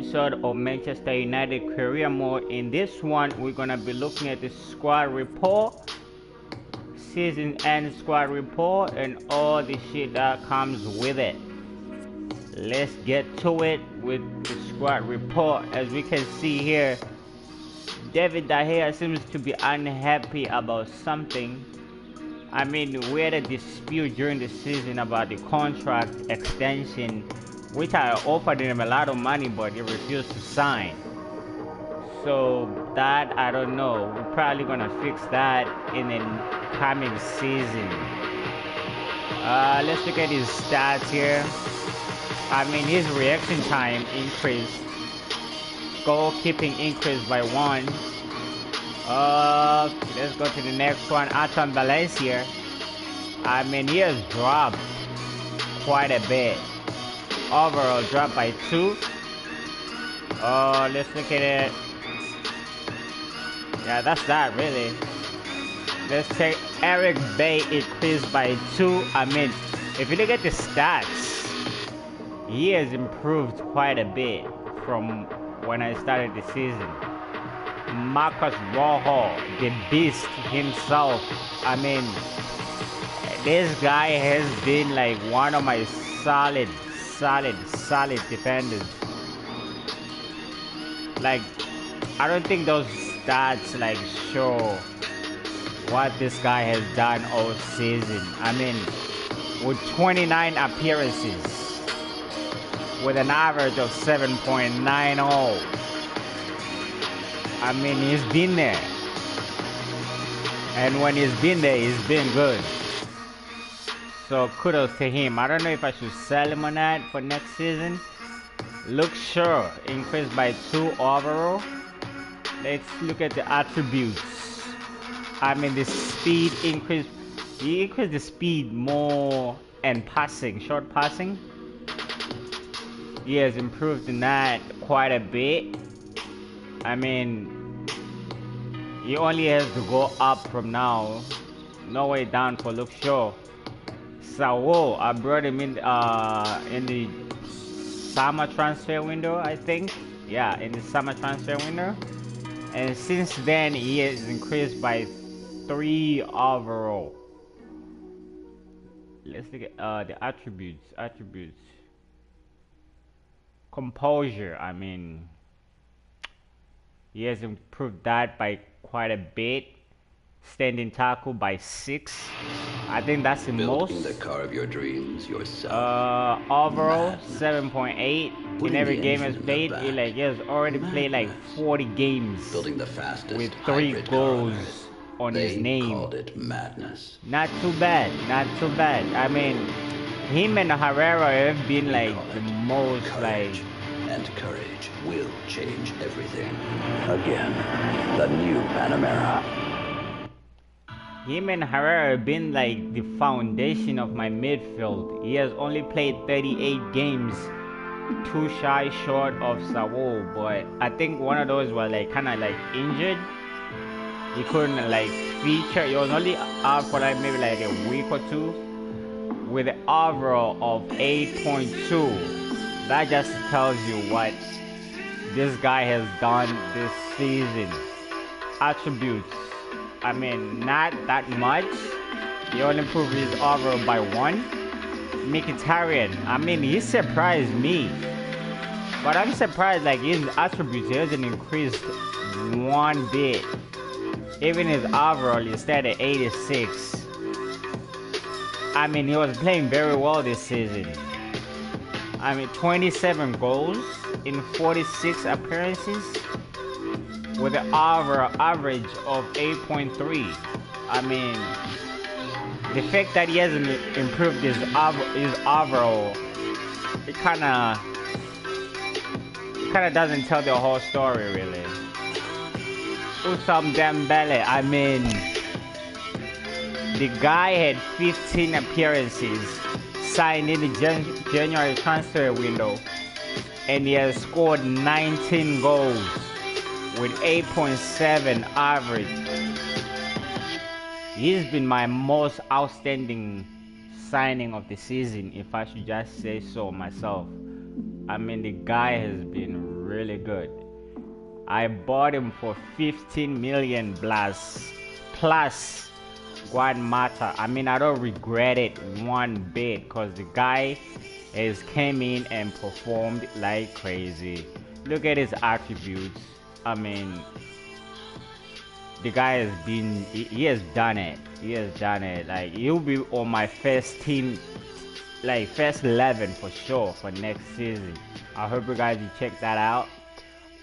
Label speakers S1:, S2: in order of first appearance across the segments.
S1: episode of Manchester United career mode. In this one, we're gonna be looking at the squad report, season end squad report, and all the shit that comes with it. Let's get to it with the squad report. As we can see here, David De Gea seems to be unhappy about something. I mean, we had a dispute during the season about the contract extension, which I offered him a lot of money, but he refused to sign. So that, I don't know. We're probably gonna fix that in the coming season. Let's look at his stats here. I mean, his reaction time increased. Goalkeeping increased by 1. Let's go to the next one. Anton Valencia. I mean, he has dropped quite a bit. Overall, dropped by 2. Let's look at it. Yeah, that's that really. Let's check. Eric Bay increased by 2. I mean, if you look at the stats, he has improved quite a bit from when I started the season. Marcus Rojo, the beast himself. I mean, this guy has been like one of my solid defenders. Like, I don't think those stats like show what this guy has done all season. I mean, with 29 appearances, with an average of 7.90. I mean, he's been there. And when he's been there, he's been good. So kudos to him. I don't know if I should sell him or not for next season. Look sure, increased by 2 overall. Let's look at the attributes. I mean, the speed increased. He increased the speed more and passing, short passing. He has improved in that quite a bit. I mean, he only has to go up from now. No way down for Luke Shaw. Saul, I brought him in the summer transfer window, I think. Yeah, in the summer transfer window. And since then, he has increased by 3 overall. Let's look at the attributes. Composure, I mean, he has improved that by quite a bit. Standing tackle by 6. I think that's the
S2: Building
S1: most.
S2: the car of your dreams yourself.
S1: Overall 7.8 in every game has played. He has already played like 40 games
S2: Building the fastest
S1: with 3
S2: hybrid
S1: goals
S2: car on Earth.
S1: on
S2: They
S1: his name.
S2: called it madness.
S1: Not too bad. I mean, him and Herrera have been like the most like.
S2: And courage will change everything. Again, the new Panamera.
S1: Him and Herrera have been like the foundation of my midfield. He has only played 38 games, 2 shy short of Saul, but I think one of those were like kind of like injured. He couldn't like feature. He was only out for like maybe like a week or 2 with an overall of 8.2. That just tells you what this guy has done this season. Attributes. I mean, not that much. He only improved his overall by 1. Mkhitaryan, I mean, he surprised me. But I'm surprised, like, his attributes, he hasn't increased 1 bit. Even his overall is set at 86. I mean, he was playing very well this season. I mean, 27 goals in 46 appearances with an average of 8.3. I mean, the fact that he hasn't improved his overall, it kind of doesn't tell the whole story really. Usam Dembele, I mean, the guy had 15 appearances signed in the January transfer window, and he has scored 19 goals with 8.7 average. He's been my most outstanding signing of the season, if I should just say so myself. I mean, the guy has been really really good. I bought him for 15 million plus Guadmata. I mean, I don't regret it one bit because the guy has came in and performed like crazy. Look at his attributes. I mean, the guy has been, he has done it. He has done it. Like, he'll be on my first team, like first 11 for sure for next season. I hope you guys check that out.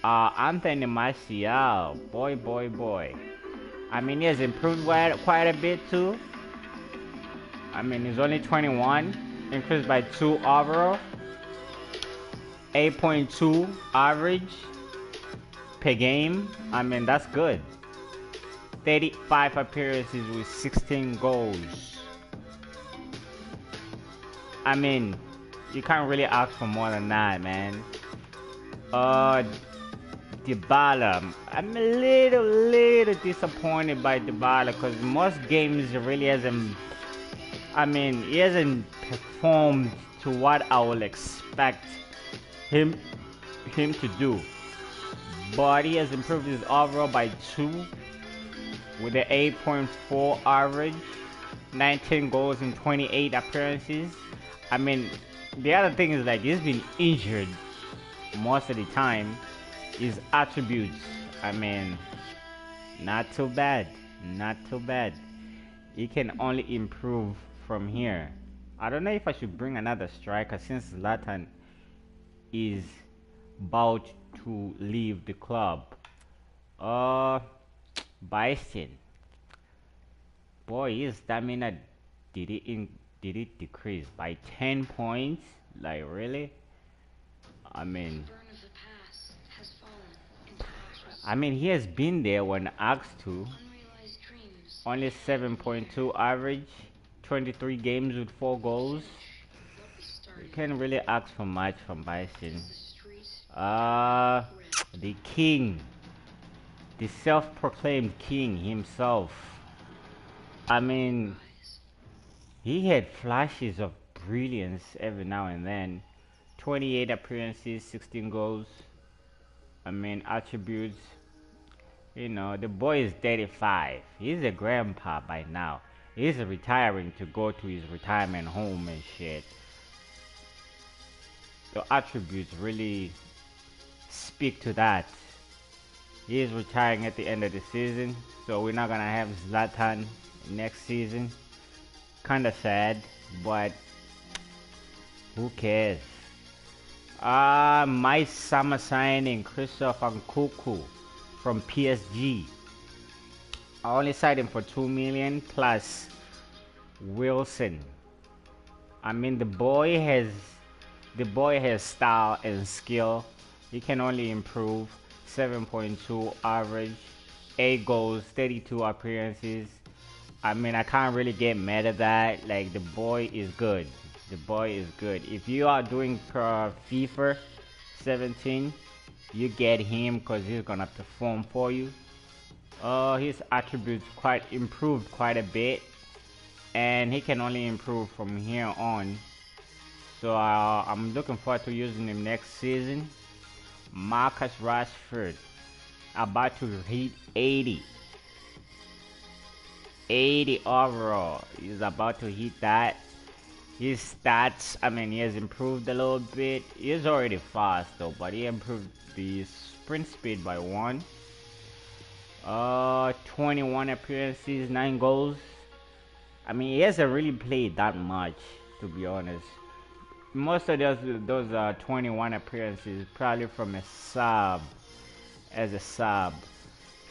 S1: Anthony Martial, boy. I mean, he has improved quite a bit too. I mean, he's only 21, increased by 2 overall, 8.2 average per game. I mean, that's good. 35 appearances with 16 goals. I mean, you can't really ask for more than that, man. Dybala, I'm a little disappointed by Dybala because most games he really hasn't. I mean, he hasn't performed to what I would expect him to do. But he has improved his overall by 2 with an 8.4 average, 19 goals in 28 appearances. I mean, the other thing is like he's been injured most of the time. His attributes, I mean, not too bad. He can only improve from here. I don't know if I should bring another striker since Zlatan is about to leave the club. Bison. Boy, his stamina did it decrease by 10 points? Like, really? I mean, he has been there when asked to. Only 7.2 average, 23 games with 4 goals. You can't really ask for much from Bison. The king, the self-proclaimed king himself. I mean, he had flashes of brilliance every now and then. 28 appearances, 16 goals. I mean, attributes. You know, the boy is 35. He's a grandpa by now. He's retiring to go to his retirement home and shit. The attributes really speak to that. He is retiring at the end of the season, so we're not gonna have Zlatan next season. Kinda sad, but who cares? My summer signing, Christoph Nkunku from PSG. I only signed him for 2 million plus Wilson. I mean, the boy has style and skill. He can only improve. 7.2 average, 8 goals, 32 appearances. I mean, I can't really get mad at that. Like, the boy is good. If you are doing FIFA 17, you get him because he's gonna perform for you. His attributes improved quite a bit, and he can only improve from here on. So I'm looking forward to using him next season. Marcus Rashford, about to hit 80 overall. He's about to hit that. His stats, I mean, he has improved a little bit. He is already fast though, but he improved the sprint speed by 1. 21 appearances, 9 goals. I mean, he hasn't really played that much, to be honest. Most of those 21 appearances probably from a sub, as a sub.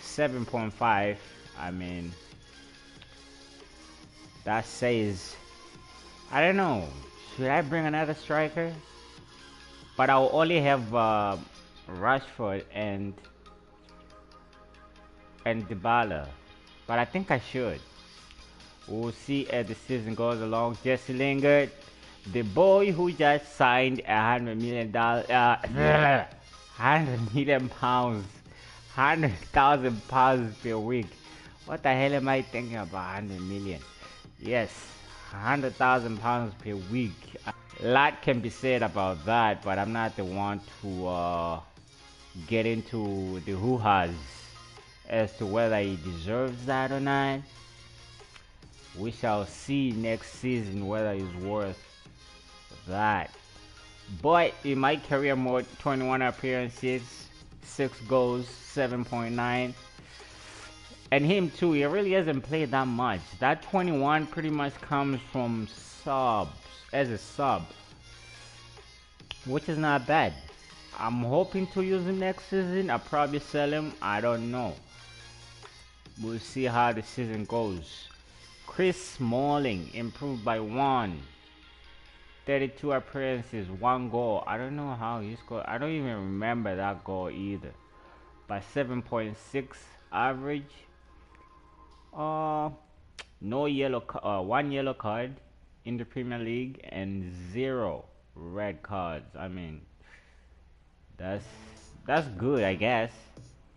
S1: 7.5. I mean, that says, I don't know, should I bring another striker? But I'll only have Rashford and Dybala. But I think I should. We'll see as the season goes along. Jesse Lingard, the boy who just signed $100 million, £100 million, £100,000 per week. What the hell am I thinking about 100 million? Yes, £100,000 per week. A lot can be said about that, but I'm not the one to get into the hoo-has as to whether he deserves that or not. We shall see next season whether he's worth that. But in my career mode, 21 appearances, 6 goals, 7.9. And him too, he really hasn't played that much. That 21 pretty much comes from subs, as a sub, which is not bad. I'm hoping to use him next season. I'll probably sell him, I don't know. We'll see how the season goes. Chris Smalling improved by 1. 32 appearances, 1 goal. I don't know how he scored. I don't even remember that goal either. By 7.6 average. No yellow, 1 yellow card in the Premier League and 0 red cards. I mean, that's good, I guess.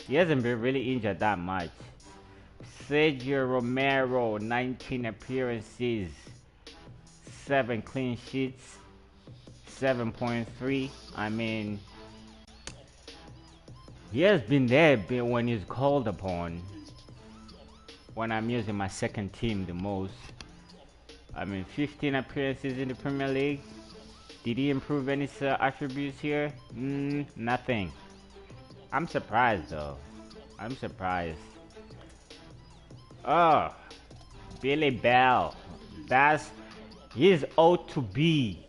S1: He hasn't been really injured that much. Sergio Romero, 19 appearances, 7 clean sheets, 7.3. I mean, he has been there when he's called upon. When I'm using my second team the most. I mean, 15 appearances in the Premier League. Did he improve any attributes here? Nothing. I'm surprised though. I'm surprised. Oh, Billy Bell. He's ought to be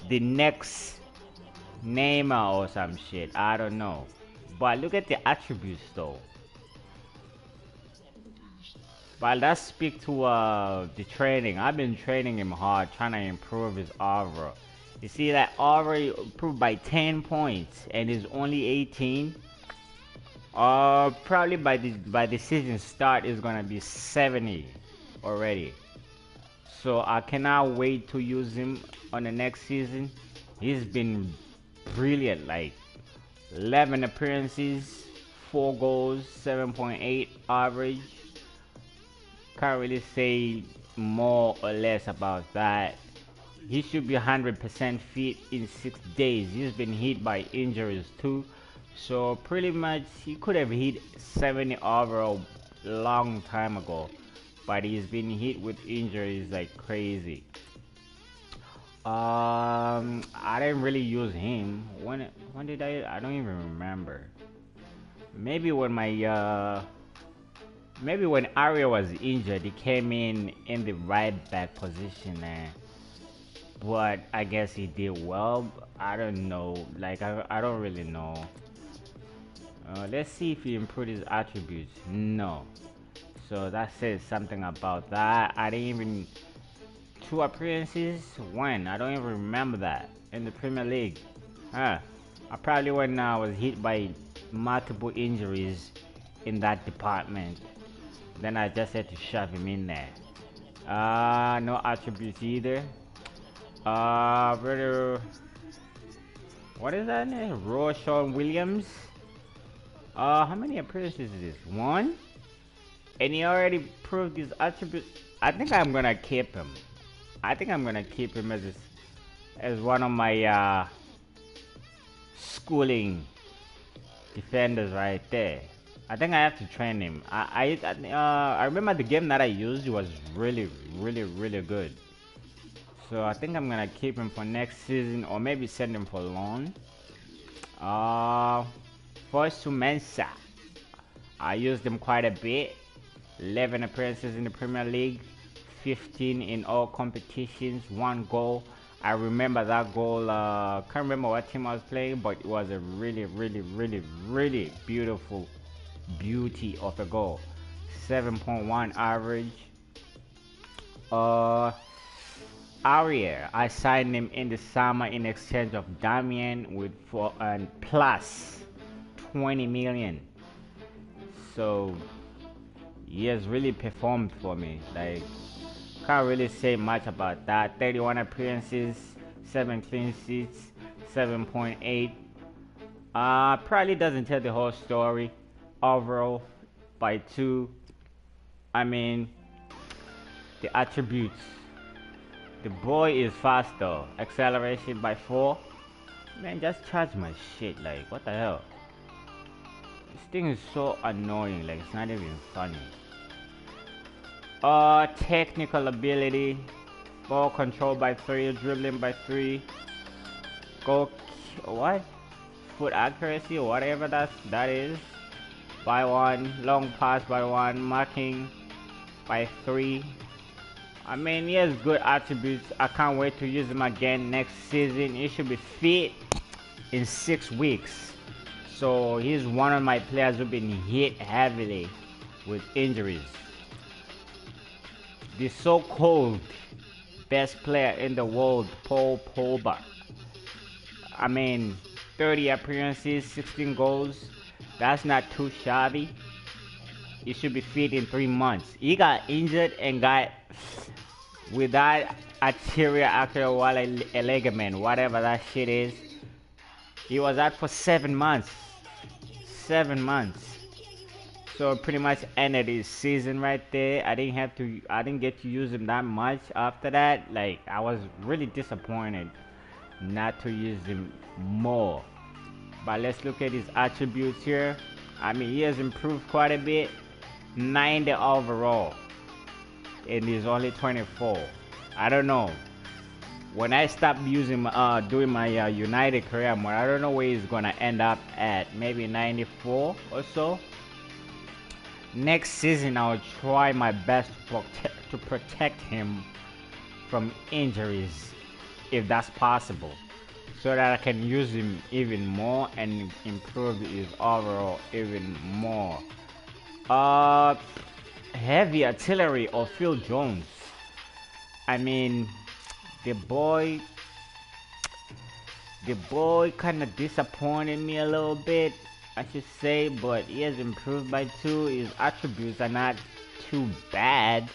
S1: the next Neymar or some shit. I don't know. But look at the attributes though. But let's speak to the training. I've been training him hard, trying to improve his aura. You see that aura improved by 10 points, and he's only 18. Probably by the season start is gonna be 70 already. So I cannot wait to use him on the next season. He's been brilliant, like 11 appearances, 4 goals, 7.8 average. Can't really say more or less about that. He should be 100% fit in 6 days. He's been hit by injuries too, so pretty much he could have hit 70 overall long time ago, but he's been hit with injuries like crazy. I didn't really use him. When did I don't even remember. Maybe when my maybe when Aria was injured, he came in the right back position there. But I guess he did well. I don't know. Like, I don't really know. Let's see if he improved his attributes. No. So that says something about that. I didn't even... 2 appearances? When? I don't even remember that. In the Premier League. Huh. I probably when I was hit by multiple injuries in that department. Then I just had to shove him in there. No attributes either. Brother, what is that name? Roshan Williams. How many appearances is this? 1? And he already proved his attributes. I think I'm gonna keep him. I think I'm gonna keep him as one of my schooling defenders right there. I think I have to train him. I remember the game that I used was really good. So I think I'm gonna keep him for next season, or maybe send him for loan. First to Mensa, I used him quite a bit. 11 appearances in the Premier League, 15 in all competitions, 1 goal. I remember that goal. Can't remember what team I was playing, but it was a really beautiful beauty of a goal. 7.1 average. Aria, I signed him in the summer in exchange of Damian with plus 20 million. So he has really performed for me. Like, can't really say much about that. 31 appearances, 7 clean sheets, 7.8. Probably doesn't tell the whole story. Overall, by 2. I mean, the attributes. The boy is fast though. Acceleration by 4. Man, just charge my shit. Like, what the hell? This thing is so annoying. Like, it's not even funny. Technical ability. Ball control by 3. Dribbling by 3. Goal. What? Foot accuracy or whatever that is. By 1. Long pass by 1. Marking by 3. I mean, he has good attributes. I can't wait to use him again next season. He should be fit in 6 weeks. So he's one of my players who've been hit heavily with injuries. The so-called best player in the world, Paul Pogba. I mean, 30 appearances, 16 goals. That's not too shabby. He should be fit in 3 months. He got injured and got with that anterior acromial ligament, whatever that shit is. He was out for 7 months. 7 months. So pretty much ended his season right there. I didn't get to use him that much after that. Like, I was really disappointed not to use him more. But let's look at his attributes here. I mean, he has improved quite a bit. 90 overall. And he's only 24. I don't know. When I stop using doing my United career mode, I don't know where he's gonna end up at. Maybe 94 or so. Next season, I'll try my best to protect him from injuries, if that's possible, so that I can use him even more and improve his overall even more. Heavy artillery or Phil Jones. I mean, the boy kind of disappointed me a little bit, I should say, but he has improved by 2. His attributes are not too bad.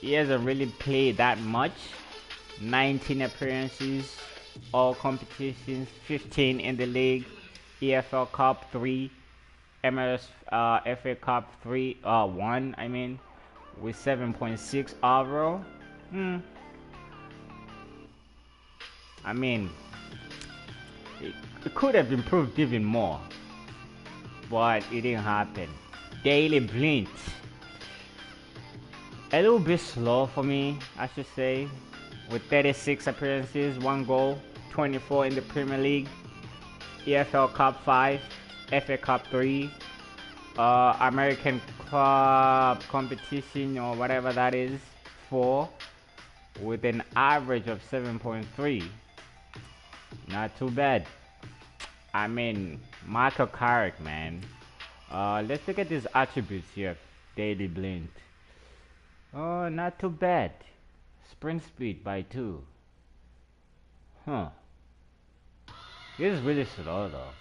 S1: He hasn't really played that much. 19 appearances, all competitions, 15 in the league, EFL Cup 3, MLS FA Cup 1, I mean, with 7.6 overall. I mean, it could have improved even more, but it didn't happen. Daily Blind, a little bit slow for me, I should say, with 36 appearances, 1 goal, 24 in the Premier League, EFL Cup 5, FA Cup 3, American Club competition or whatever that is, 4, with an average of 7.3. Not too bad. I mean, Michael Carrick, man. Let's look at his attributes here. Daily Blind. Oh, not too bad. Sprint speed by 2. Huh. He's really slow though.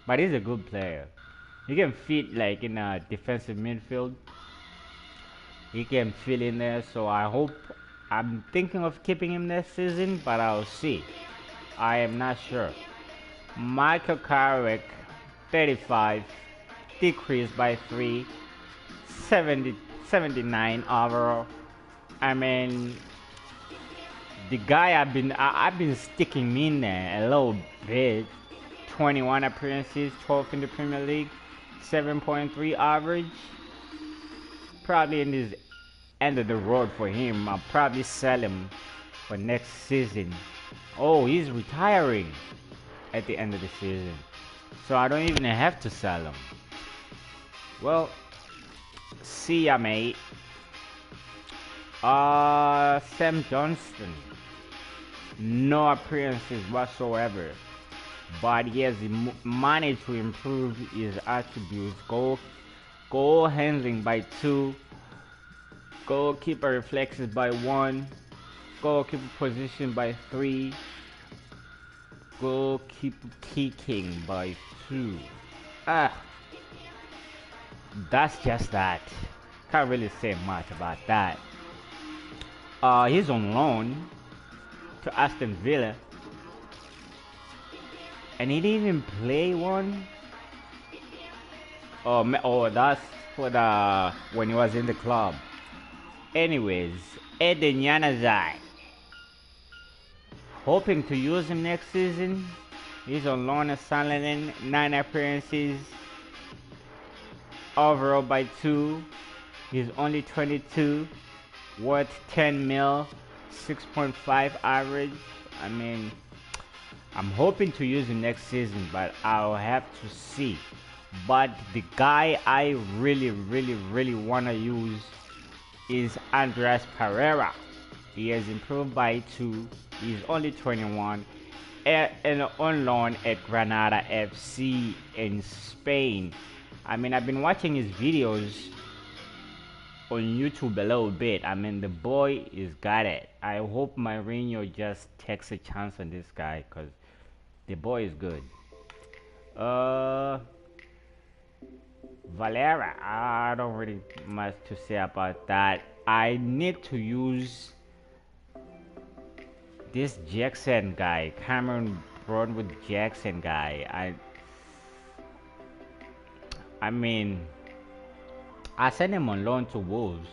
S1: But he's a good player. He can fit like in a defensive midfield. He can fill in there, so I'm thinking of keeping him next season, but I'll see. I am not sure. Michael Carrick, 35, decreased by 3, 79 overall. I mean, the guy I've been sticking in there a little bit. 21 appearances, 12 in the Premier League, 7.3 average. Probably in this end of the road for him. I'll probably sell him for next season. Oh, he's retiring at the end of the season, so I don't even have to sell him. Well, see ya, mate. Sam Johnston, no appearances whatsoever, but he has managed to improve his attributes. Goal handling by 2, goalkeeper reflexes by 1, goalkeeper position by 3, goalkeeper kicking by 2. That's just that. Can't really say much about that. He's on loan to Aston Villa, and he didn't even play one. Oh, that's for when he was in the club. Anyways, Eden Yanazai, hoping to use him next season. He's on loan at Sunderland, 9 appearances, overall by 2. He's only 22, worth 10 mil, 6.5 average. I mean, I'm hoping to use him next season, but I'll have to see. But the guy I really want to use is Andreas Pereira. He has improved by 2. He's only 21 and on loan at Granada FC in Spain. I mean, I've been watching his videos on YouTube a little bit. I mean, the boy is got it. I hope Mourinho just takes a chance on this guy, because the boy is good. Valera, I don't really much to say about that. I need to use this Jackson guy, Cameron Broadwood Jackson guy. I mean, I sent him on loan to Wolves.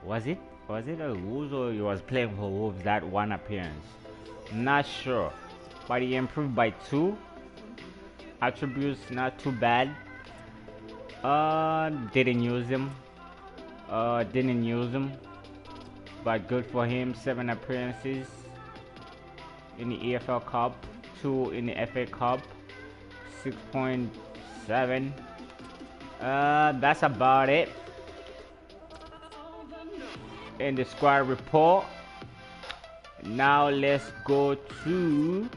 S1: Was it a Wolves, or he was playing for Wolves that one appearance? Not sure, but he improved by 2 attributes. Not too bad. Didn't use him, but good for him. 7 appearances in the EFL Cup, 2 in the FA Cup, 6.7. That's about it in the squad report. Now let's go to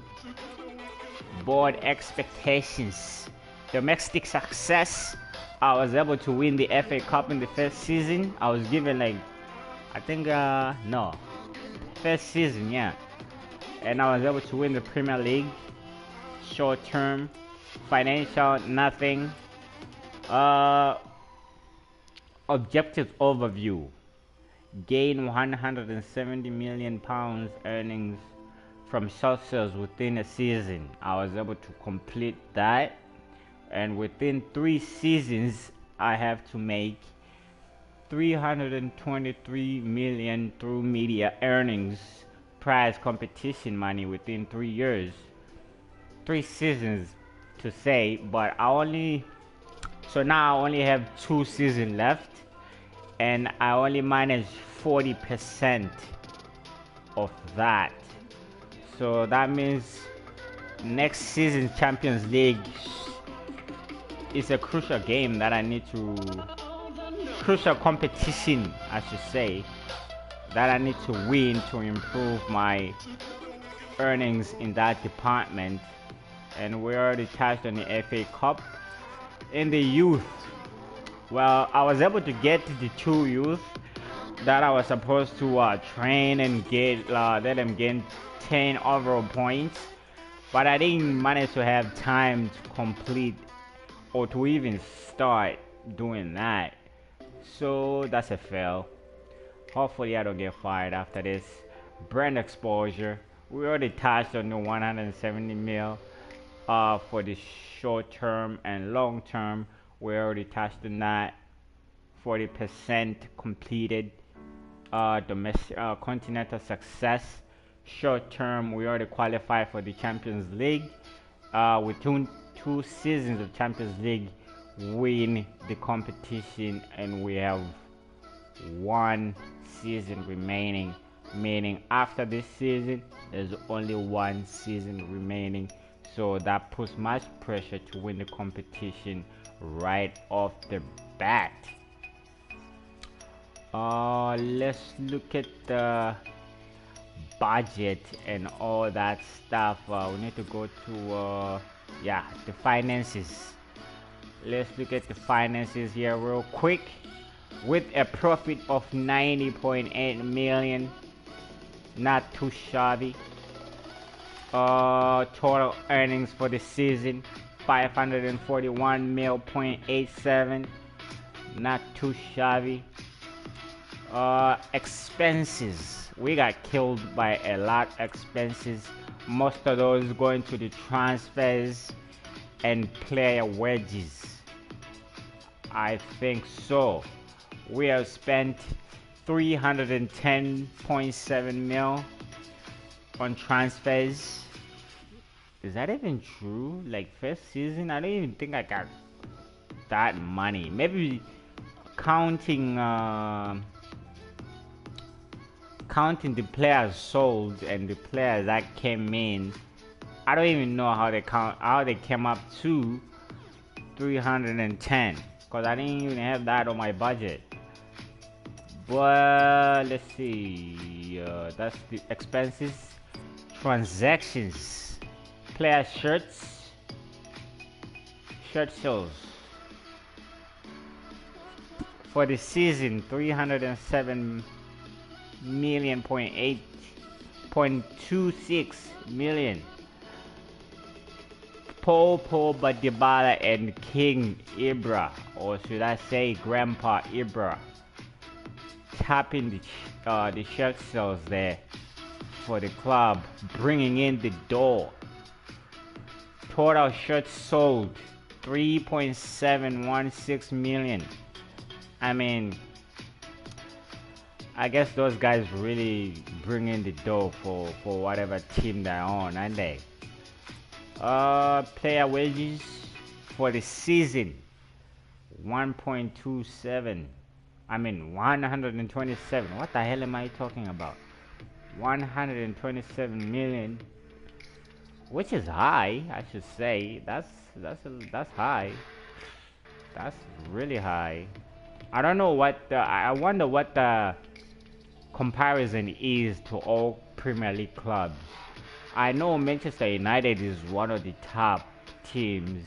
S1: board expectations. Domestic success. I was able to win the FA Cup in the first season. I was given first season, yeah. And I was able to win the Premier League. Short term, financial, nothing. Objective overview. Gain 170 million pounds earnings from short sales within a season. I was able to complete that. And within 3 seasons, I have to make 323 million through media earnings, prize competition money within 3 years. 3 seasons to say, but so now I only have 2 seasons left, and I only managed 40% of that. So that means next season Champions League is a crucial game that I need to, crucial competition I should say, that I need to win to improve my earnings in that department. And we already touched on the FA Cup. In the youth, well, I was able to get the 2 youth that I was supposed to train and get, let them gain 10 overall points, but I didn't manage to have time to complete or to even start doing that. So that's a fail. Hopefully I don't get fired after this. Brand exposure, we already touched on the 170 mil for the short term and long term. We already touched on that. 40% completed. Domestic continental success. Short term, we already qualified for the Champions League. With 2 seasons of Champions League, win the competition, and we have 1 season remaining, meaning after this season there's only 1 season remaining. So that puts much pressure to win the competition right off the bat. Let's look at the budget and all that stuff. We need to go to the finances. Let's look at the finances here real quick. With a profit of 90.8 million, not too shabby. Total earnings for the season 541.87 mil, not too shabby. Expenses, we got killed by a lot of expenses, most of those going to the transfers and player wages. I think so. We have spent 310.7 mil on transfers. Is that even true? Like first season, I don't even think I got that money. Maybe counting counting the players sold and the players that came in. I don't even know how they came up to 310 because I didn't even have that on my budget. But let's see, that's the expenses, transactions, player shirts, shirt sales for the season 307 million point 8.26 million. Paul Pogba, Dybala, and King Ibra, or should I say Grandpa Ibra, tapping the shirt sales there for the club, bringing in the door. Total shirts sold 3.716 million. I mean, I guess those guys really bring in the dough for whatever team they're on, aren't they? Player wages for the season 1.27. I mean 127. What the hell am I talking about? 127 million, which is high, I should say. That's high. That's really high. I don't know what I wonder what the comparison is to all Premier League clubs. I know Manchester United is one of the top teams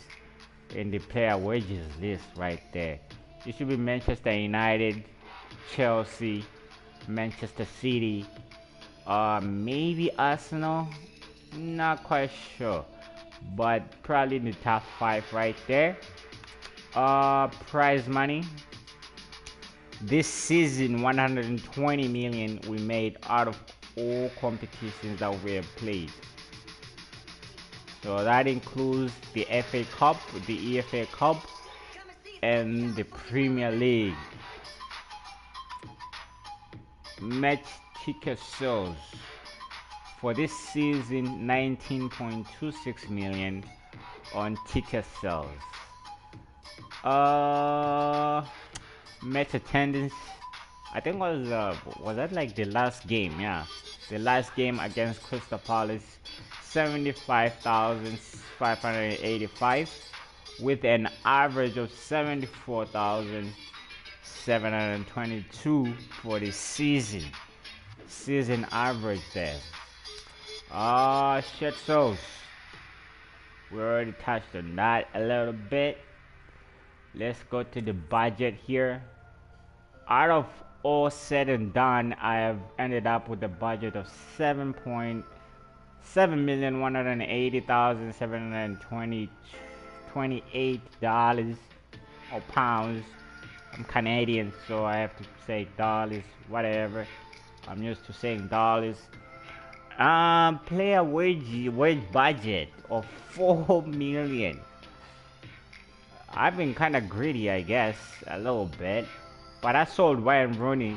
S1: in the player wages list right there. It should be Manchester United, Chelsea, Manchester City, maybe Arsenal. Not quite sure, but probably in the top 5 right there. Prize money. This season, 120 million we made out of all competitions that we have played. So that includes the FA Cup, the EFA Cup, and the Premier League. Match ticket sales for this season, 19.26 million on ticket sales. Match attendance, I think was that like the last game? Yeah, the last game against Crystal Palace, 75,585, with an average of 74,722 for the season average there. Shirt sales, we already touched on that a little bit. Let's go to the budget here. Out of all said and done, I have ended up with a budget of $7,180,728 or pounds. I'm Canadian, so I have to say dollars, whatever. I'm used to saying dollars. Player wage budget of 4 million. I've been kind of greedy, I guess, a little bit. But I sold Wayne Rooney,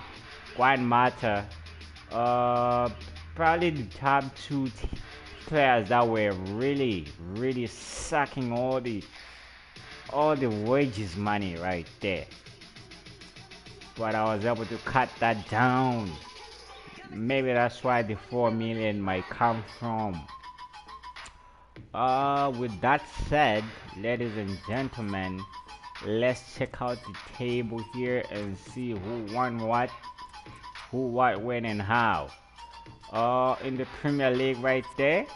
S1: Juan Mata, probably the top 2 players that were really sucking all the wages money right there. But I was able to cut that down. Maybe that's why the 4 million might come from. With that said, ladies and gentlemen, let's check out the table here and see who won what, when, and how. In the Premier League right there,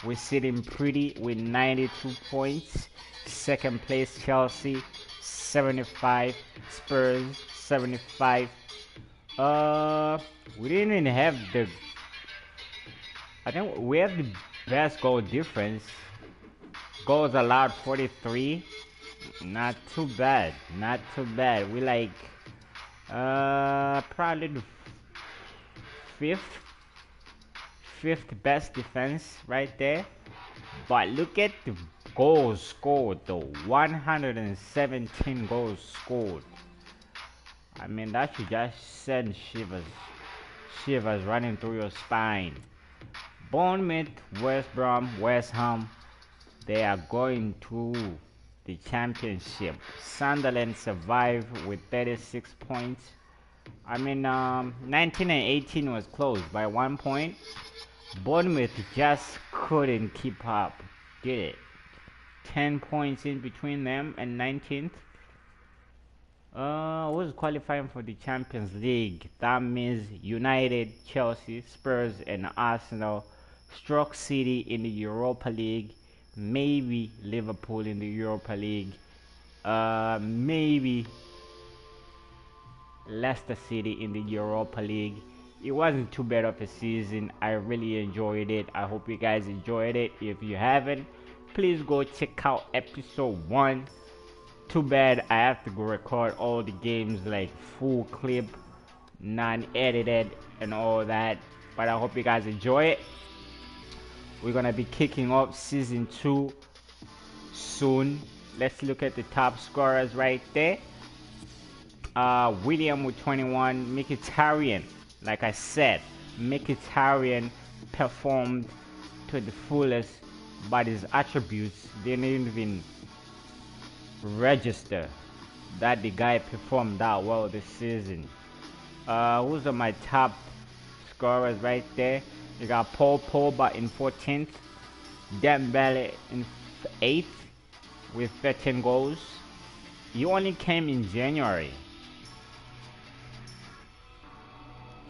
S1: we're sitting pretty with 92 points. Second place Chelsea, 75. Spurs, 75. We didn't even have the. I think we have the best goal difference. Goals allowed 43. Not too bad. We like probably the fifth best defense right there. But look at the goals scored though. 117 goals scored. I mean, that should just send shivers running through your spine. Bournemouth, West Brom, West Ham, they are going to the championship. Sunderland survived with 36 points. I mean, 19 and 18 was close by 1 point. Bournemouth just couldn't keep up. Get it? 10 points in between them and 19th. Who's qualifying for the Champions League? That means United, Chelsea, Spurs, and Arsenal. Struck City in the Europa League. Maybe Liverpool in the Europa League. Maybe Leicester City in the Europa League. It wasn't too bad of a season. I really enjoyed it. I hope you guys enjoyed it. If you haven't, please go check out episode 1. Too bad I have to go record all the games like full clip, non-edited and all that. But I hope you guys enjoy it. We're gonna be kicking off season 2 soon. Let's look at the top scorers right there. William with 21, Mkhitaryan. Like I said, Mkhitaryan performed to the fullest, but his attributes didn't even register that the guy performed that well this season. Who's on my top scorers right there? You got Paul Pogba in 14th, Dembele in 8th with 13 goals. He only came in January.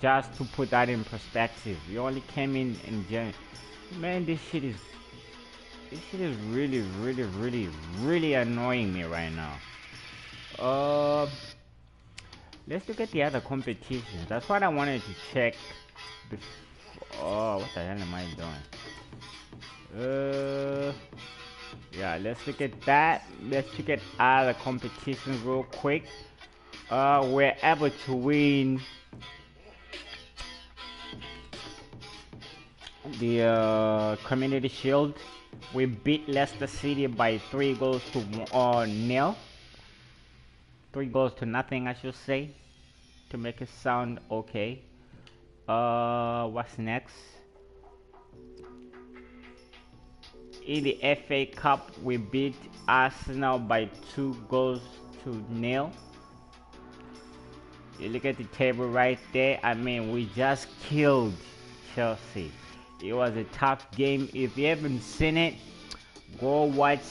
S1: Just to put that in perspective, he only came in January. Man, this shit is really annoying me right now. Let's look at the other competitions. That's what I wanted to check. Oh, what the hell am I doing? Yeah, let's look at that. Let's look at other competitions real quick. We're able to win the Community Shield. We beat Leicester City by 3 goals to 0. 3 goals to nothing, I should say, to make it sound okay. What's next? In the FA Cup, we beat Arsenal by 2 goals to 0. You look at the table right there. I mean, we just killed Chelsea. It was a tough game. If you haven't seen it, go watch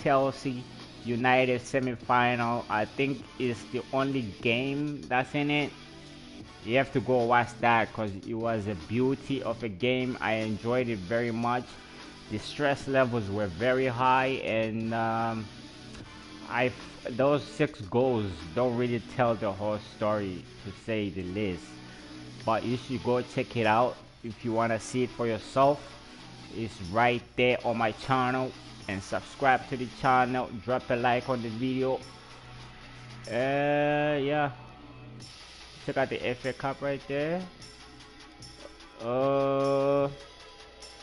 S1: Chelsea United semi-final. I think it's the only game that's in it. You have to go watch that because it was a beauty of a game. I enjoyed it very much. The stress levels were very high, and those 6 goals don't really tell the whole story, to say the least. But you should go check it out if you want to see it for yourself. It's right there on my channel, and subscribe to the channel. Drop a like on the video. Yeah, check out the FA Cup right there.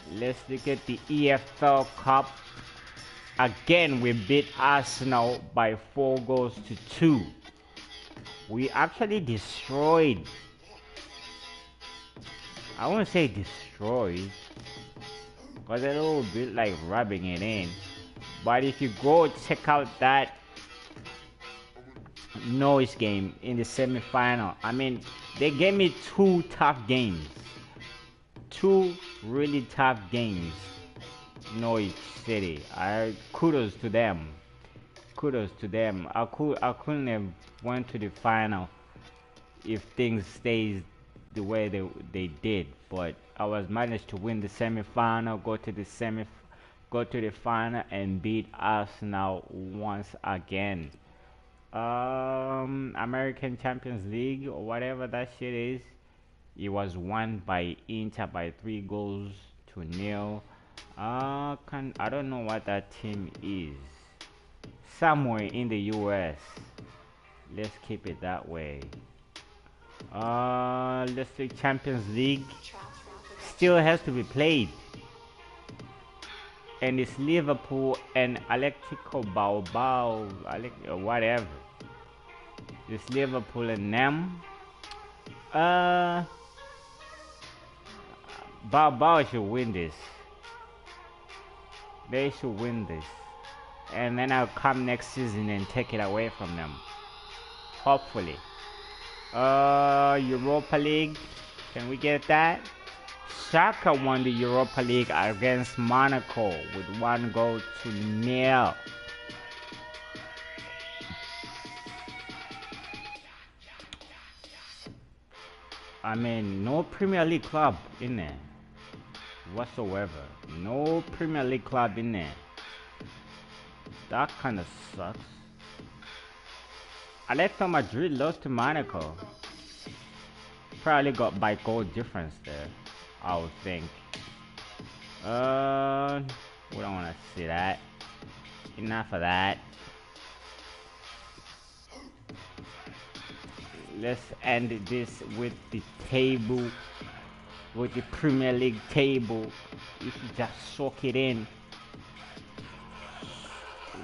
S1: Let's look at the EFL Cup. Again, we beat Arsenal by 4 goals to 2. We actually destroyed, I won't say destroyed, because a little bit like rubbing it in. But if you go check out that Norwich game in the semi-final, I mean, they gave me 2 tough games. 2 really tough games. Norwich City. Kudos to them. Kudos to them. I couldn't have went to the final if things stays the way they did, but I was managed to win the semi-final, go to the final, and beat Arsenal once again. American Champions League or whatever that shit is, it was won by Inter by 3 goals to 0. I don't know what that team is. Somewhere in the US. Let's keep it that way. Let's say Champions League still has to be played, and it's Liverpool and Atletico Bilbao, whatever. It's Liverpool and them. Bao should win this. They should win this. And then I'll come next season and take it away from them. Hopefully. Europa League. Can we get that? Shaka won the Europa League against Monaco with 1-0. I mean, no Premier League club in there whatsoever. No Premier League club in there. That kind of sucks. Atletico Madrid lost to Monaco. Probably got by goal difference there, I would think. We don't want to see that. Enough of that. Let's end this with the table, with the Premier League table. You should just soak it in.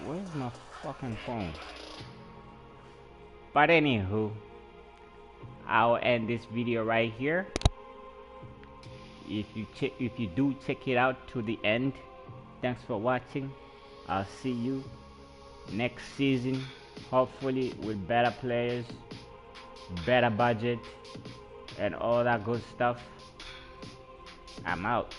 S1: Where's my fucking phone? But anywho, I'll end this video right here. If you do check it out to the end, thanks for watching. I'll see you next season, hopefully with better players, better budget, and all that good stuff. I'm out.